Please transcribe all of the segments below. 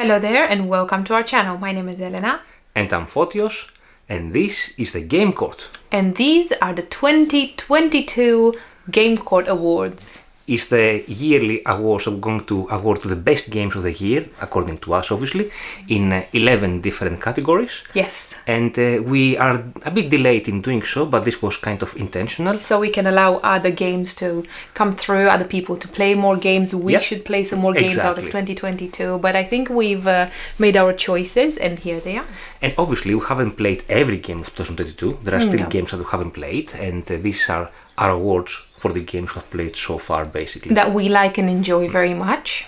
Hello there and welcome to our channel. My name is Elena. And I'm Fotios, and this is the Game Court. And these are the 2022 Game Court Awards. It's the yearly awards I'm going to award to the best games of the year, according to us obviously, in 11 different categories. Yes. And we are a bit delayed in doing so, but this was kind of intentional. So we can allow other games to come through, other people to play more games. We should play some more games out of 2022. But I think we've made our choices and here they are. And obviously we haven't played every game of 2022. There are still games that we haven't played, and these are our awards for the games we've played so far, basically. That we like and enjoy very much.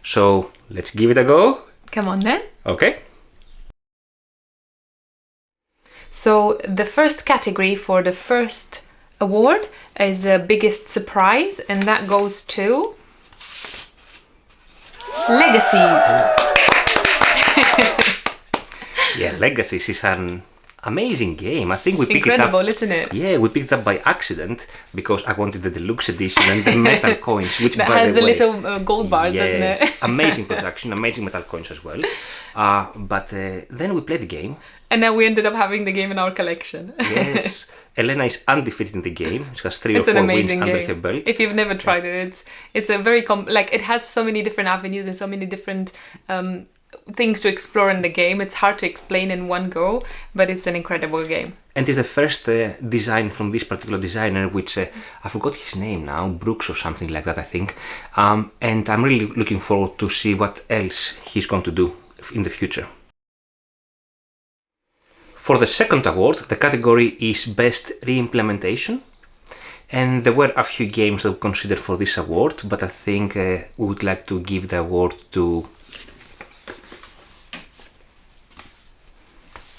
So let's give it a go. Come on then. Okay. So the first category for the first award is biggest surprise, and that goes to Legacies. Yeah, Legacies is an amazing game. I think we picked Incredible, it up. isn't it? Yeah, we picked it up by accident because I wanted the deluxe edition and the metal coins, which that by has the way, little gold bars, doesn't it? Amazing production, amazing metal coins as well. But then we played the game. And now we ended up having the game in our collection. Yes, Elena is undefeated in the game. She has 3 or 4 wins under her belt. If you've never tried it, it's a very it has so many different avenues and so many different things to explore in the game. It's hard to explain in one go, but it's an incredible game. And it's the first design from this particular designer, which I forgot his name now, Brooks or something like that, I think. And I'm really looking forward to see what else he's going to do in the future. For the second award, the category is Best Reimplementation. And there were a few games that we considered for this award, but I think we would like to give the award to...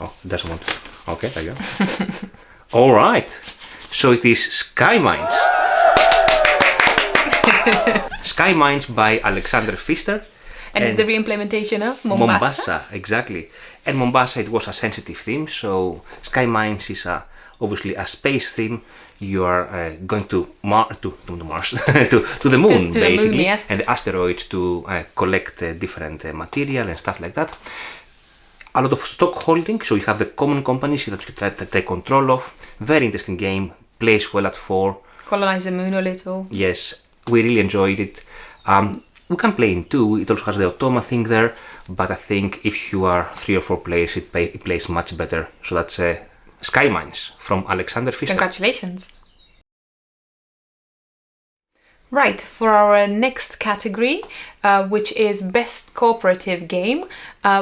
Oh, it doesn't want to. Okay, there you go. All right. So it is Sky Mines. Sky Mines by Alexander Pfister. And it's the reimplementation of Mombasa. Mombasa, exactly. And Mombasa, it was a sensitive theme. So Sky Mines is obviously a space theme. You are going to Mars, to the moon, Just to basically, the moon, yes. and the asteroids to collect different material and stuff like that. A lot of stock holding, so you have the common companies that you try to take control of. Very interesting game, plays well at 4. Colonize the moon a little. Yes, we really enjoyed it. We can play in 2, it also has the automa thing there, but I think if you are 3 or 4 players, it plays much better. So that's Sky Mines from Alexander Pfister. Congratulations. Right, for our next category, which is Best Cooperative Game,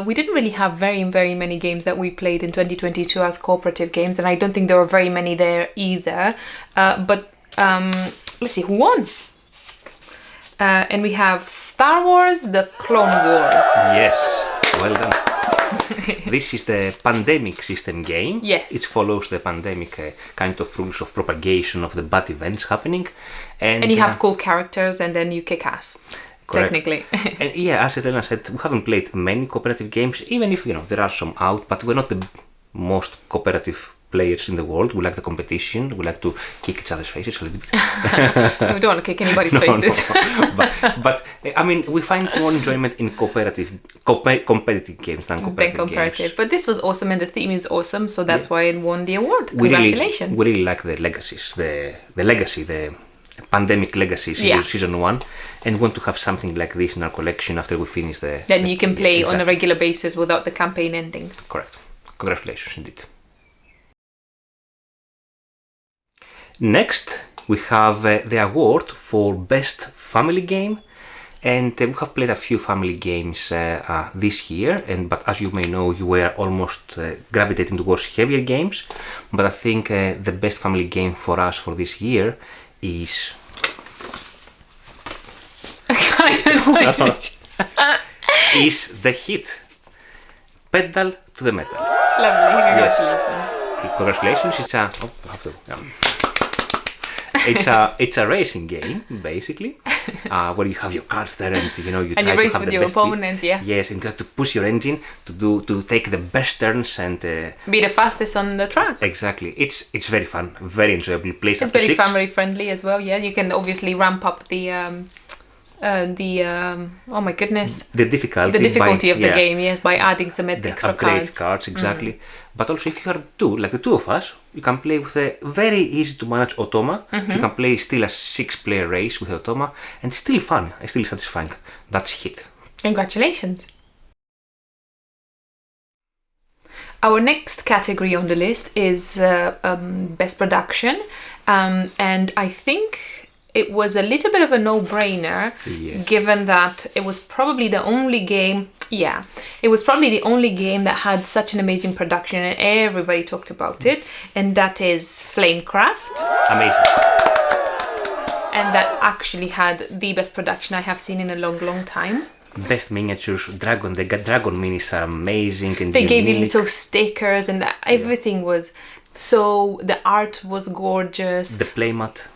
we didn't really have very many games that we played in 2022 as cooperative games, and I don't think there were very many there either. But let's see, who won? And we have Star Wars: The Clone Wars. Yes, well done. This is the pandemic system game. Yes. It follows the pandemic kind of rules of propagation of the bad events happening. And you have cool characters and then you kick ass. Correct. Technically. And yeah, as Elena said, we haven't played many cooperative games, even if, there are some out, but we're not the most cooperative players in the world. We like the competition. We like to kick each other's faces a little bit. We don't want to kick anybody's faces. No. But I mean, we find more enjoyment in competitive games than comparative games. But this was awesome and the theme is awesome, so that's why it won the award. Congratulations. We really like the legacies, the legacy, the pandemic legacy season 1, and want to have something like this in our collection after we finish the... Then you can play on a regular basis without the campaign ending. Correct. Congratulations indeed. Next, we have the award for Best Family Game, and we have played a few family games this year, but as you may know, you were almost gravitating towards heavier games, but I think the best family game for us for this year is... is The Hit. Pedal to the Metal. Lovely, congratulations. Yes. Congratulations, it's a... Oh, I have to... It's a racing game, basically, where you have your cards there and you try and you race to have with the your best opponents, yes. Yes, and you have to push your engine to take the best turns and be the fastest on the track. Exactly, it's very fun, very enjoyable. Plays it's up to very 6. family friendly as well. Yeah, you can obviously ramp up the oh my goodness, the difficulty of the game, yes, by adding some the extra upgrade cards. exactly. But also, if you are two, like the two of us, you can play with a very easy to manage automa. So you can play still a 6-player race with automa, and still fun, and still satisfying. That's hit. Congratulations. Our next category on the list is best production, and I think it was a little bit of a no-brainer, given that it was probably the only game. Yeah, it was probably the only game that had such an amazing production, and everybody talked about it, and that is Flamecraft. Amazing. And that actually had the best production I have seen in a long, long time. Best miniatures, the dragon minis are amazing and they unique. gave you little stickers and everything was so, the art was gorgeous. The playmat,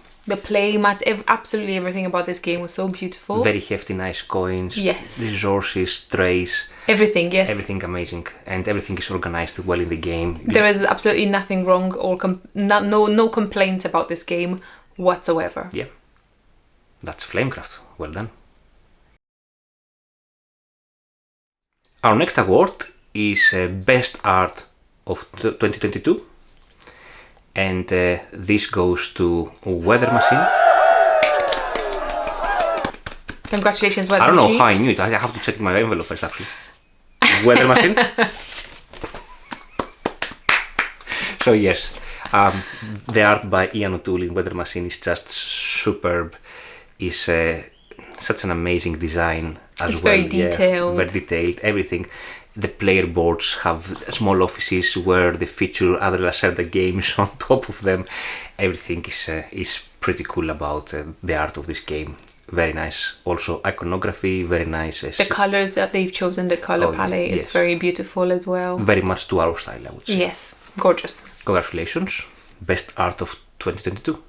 absolutely everything about this game was so beautiful. Very hefty, nice coins. Yes. Resources, trays. Everything, yes. Everything amazing, and everything is organized well in the game. There is absolutely nothing wrong or no complaints about this game whatsoever. Yeah, that's Flamecraft. Well done. Our next award is Best Art of 2022, and this goes to Weather Machine. Congratulations, Weather Machine. I don't know how I knew it. I have to check my envelope first, actually. Weather Machine. So yes, the art by Ian O'Toole in Weather Machine is just superb. It's such an amazing design as it's well. Very detailed. Very detailed. Everything. The player boards have small offices where they feature other Lacerda games on top of them. Everything is pretty cool about the art of this game. Very nice. Also iconography, very nice. The colors that they've chosen, the color palette, it's very beautiful as well. Very much to our style, I would say. Yes, gorgeous. Congratulations. Best art of 2022.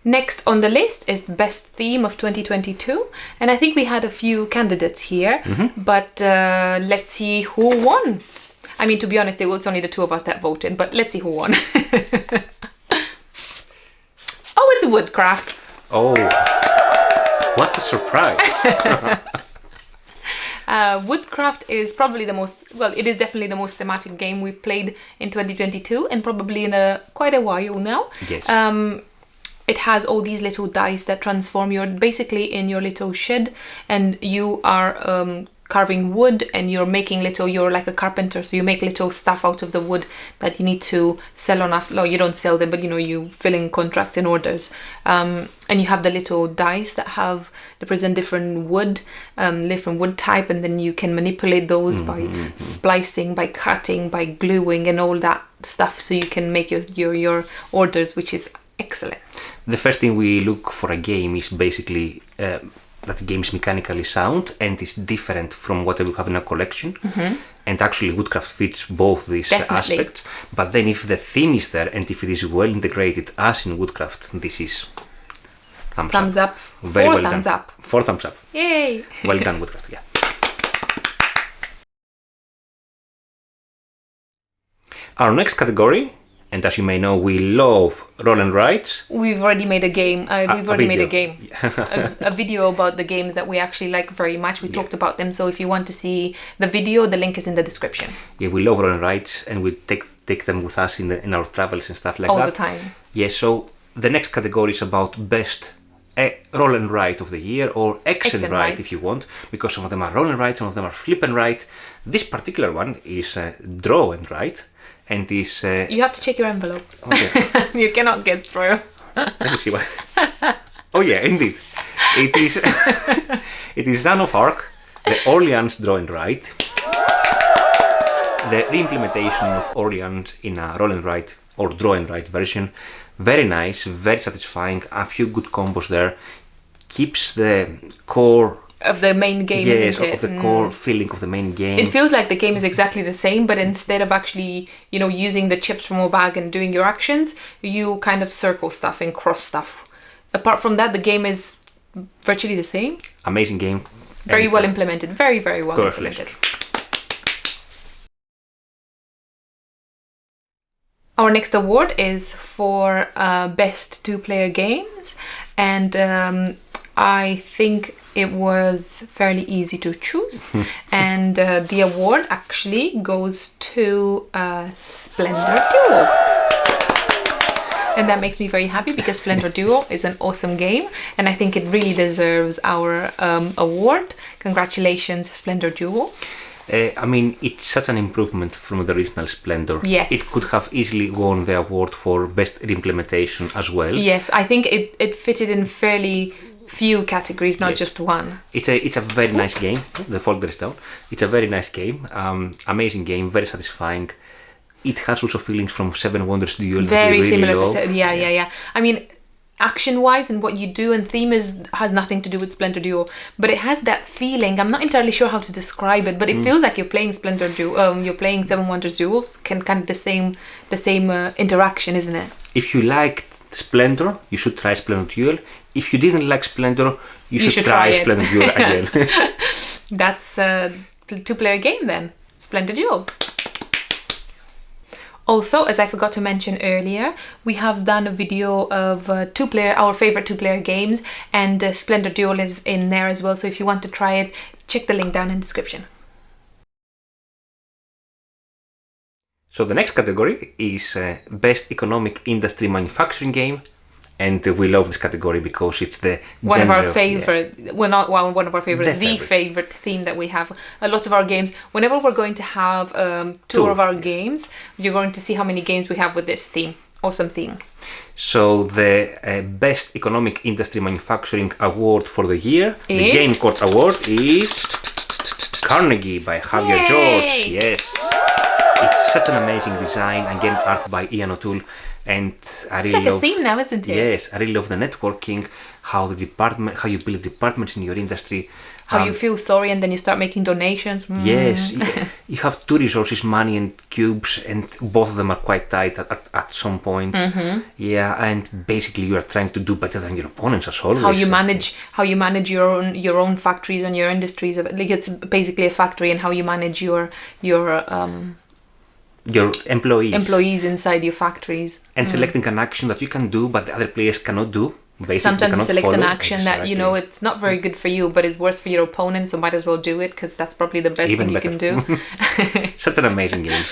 Next on the list is best theme of 2022, and I think we had a few candidates here, but let's see who won. I mean, to be honest, it was only the two of us that voted, but let's see who won. Oh, it's Woodcraft. Oh, what a surprise. Woodcraft is probably it is definitely the most thematic game we've played in 2022, and probably in quite a while now. Yes. It has all these little dice that transform. You're basically in your little shed, and you are carving wood, and you're like a carpenter, so you make little stuff out of the wood that you need to sell on after. No, you don't sell them, but you fill in contracts and orders. And you have the little dice that represent different wood type, and then you can manipulate those by splicing, by cutting, by gluing, and all that stuff, so you can make your orders, which is excellent. The first thing we look for a game is basically that the game is mechanically sound and is different from what we have in a collection. And actually Woodcraft fits both these aspects. But then if the theme is there and if it is well integrated as in Woodcraft, this is thumbs up. Very well thumbs done. up. 4 thumbs up. Yay! Well done, Woodcraft, yeah. Our next category, and as you may know, we love roll and writes. We've already made a game. A video about the games that we actually like very much. We talked about them. So if you want to see the video, the link is in the description. Yeah, we love roll and writes, and we take them with us in our travels and stuff like all that. the time. Yes. So the next category is about best roll and write of the year, or X and write if you want, because some of them are roll and write, some of them are flip and write. This particular one is draw and write. And this you have to check your envelope. Okay. You cannot guess through. Let me see what. Oh yeah, indeed. It is. It is Zone of Arc, the Orleans Draw and Write, the reimplementation of Orleans in a roll and write or draw and write version. Very nice, very satisfying. A few good combos there. Keeps the core of the main game, yes, isn't it? Of the core feeling of the main game. It feels like the game is exactly the same, but instead of actually, using the chips from a bag and doing your actions, you kind of circle stuff and cross stuff. Apart from that, the game is virtually the same. Amazing game. Very well implemented. Very, very well implemented. Our next award is for best two-player games, and I think it was fairly easy to choose. And the award actually goes to Splendor Duo. And that makes me very happy because Splendor Duo is an awesome game and I think it really deserves our award. Congratulations, Splendor Duo. I mean, it's such an improvement from the original Splendor. Yes. It could have easily won the award for best reimplementation as well. Yes, I think it fitted in fairly few categories, not just one. It's a very nice game. The folder is down. It's a very nice game. Amazing game, very satisfying. It has also feelings from Seven Wonders Duel. Very really similar love. to yeah. I mean, action-wise and what you do and theme has nothing to do with Splendor Duo, but it has that feeling. I'm not entirely sure how to describe it, but it feels like you're playing Splendor Duo. You're playing Seven Wonders Duo. It's kind of the same interaction, isn't it? If you liked Splendor, you should try Splendor Duel. If you didn't like Splendor, you should try Splendor Duel again. That's a two-player game then. Splendor Duo. Also, as I forgot to mention earlier, we have done a video of our favorite two-player games, and Splendor Duel is in there as well. So if you want to try it, check the link down in the description. So the next category is Best Economic Industry Manufacturing Game. And we love this category because it's the one of our favorite, well, not one of our favorite, the favorite. favorite theme that we have. A lot of our games, whenever we're going to have tour of our games, you're going to see how many games we have with this theme. Awesome theme. So the Best Economic Industry Manufacturing Award for the year, the Game Court Award, is Carnegie by Javier George. Yes. It's such an amazing design, again art by Ian O'Toole. And I really it's like a theme now, isn't it? Yes, I really love the networking, how you build departments in your industry. How you feel sorry and then you start making donations. Yes, you have two resources, money and cubes, and both of them are quite tight at some point. Yeah, and basically you are trying to do better than your opponents as always. How you manage your own factories and your industries. Like it's basically a factory, and how you manage your employees inside your factories, and selecting an action that you can do but the other players cannot do. Basically, sometimes you select an action exactly. that it's not very good for you but is worse for your opponent, so might as well do it because that's probably the best Even thing better. you can do. Such an amazing game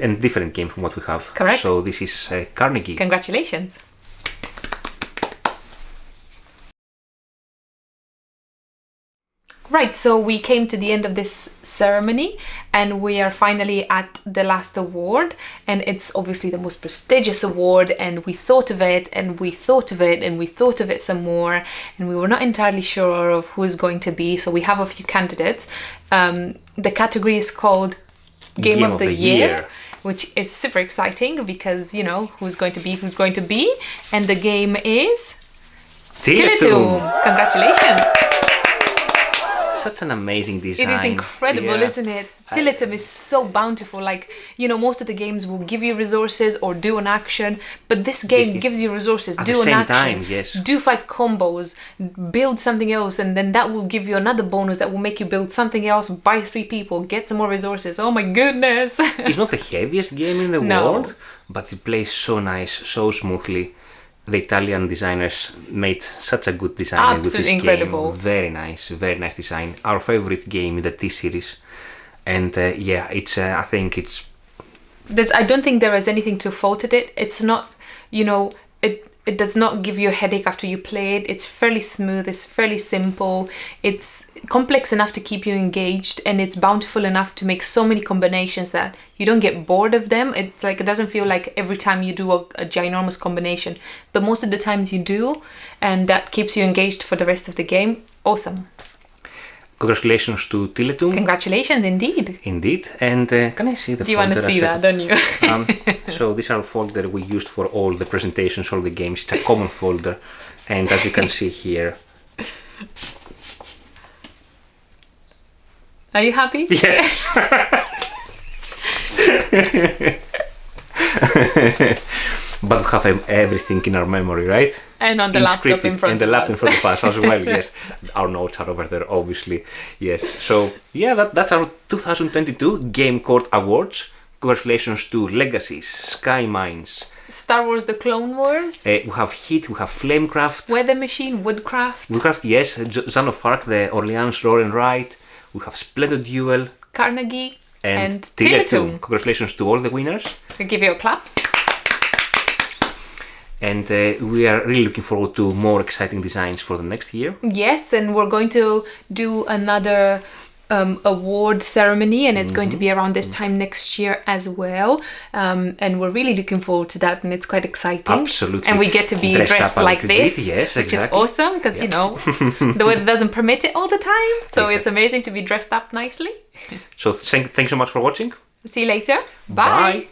and different game from what we have. Correct. So this is Carnegie. Congratulations. Right, so we came to the end of this ceremony and we are finally at the last award, and it's obviously the most prestigious award, and we thought of it and we thought of it and we thought of it some more, and we were not entirely sure of who is going to be, so we have a few candidates. The category is called Game of the Year, which is super exciting because who's going to be, and the game is Tiletum. Congratulations. Such an amazing design. It is incredible, isn't it? Tiletum is so bountiful. Like, most of the games will give you resources or do an action, but this game gives you resources, at do the an same action, time, yes. do 5 combos, build something else, and then that will give you another bonus that will make you build something else, buy 3 people, get some more resources. Oh my goodness. It's not the heaviest game in the world, but it plays so nice, so smoothly. The Italian designers made such a good design with this incredible game. Very nice design. Our favorite game in the T series, and it's. I think it's. I don't think there is anything to fault at it. It's not, it does not give you a headache after you play it. It's fairly smooth. It's fairly simple. It's complex enough to keep you engaged, and it's bountiful enough to make so many combinations that you don't get bored of them. It's like it doesn't feel like every time you do a ginormous combination, but most of the times you do, and that keeps you engaged for the rest of the game. Awesome. Congratulations to Tiletum. Congratulations, indeed. Indeed. And can I see the folder? Do you want to see that, don't you? So this is our folder we used for all the presentations, all the games. It's a common folder. And as you can see here. Are you happy? Yes. But we have everything in our memory, right? And on the laptop in front of us. And the laptop in front of us as well, yes. Our notes are over there, obviously. Yes. So, that's our 2022 Game Court Awards. Congratulations to Legacies, Sky Mines, Star Wars: The Clone Wars. We have Heat, we have Flamecraft. Weather Machine, Woodcraft. Woodcraft, yes. Zone of Arc, the Orleans Roar and Ride. We have Splendid Duel. Carnegie. And Teletum. Congratulations to all the winners. I'll give you a clap. And we are really looking forward to more exciting designs for the next year. Yes, and we're going to do another award ceremony, and it's going to be around this time next year as well. And we're really looking forward to that, and it's quite exciting. Absolutely. And we get to be dressed like this, yes, which is awesome because, you know, the weather doesn't permit it all the time. So it's amazing to be dressed up nicely. So thanks so much for watching. See you later. Bye.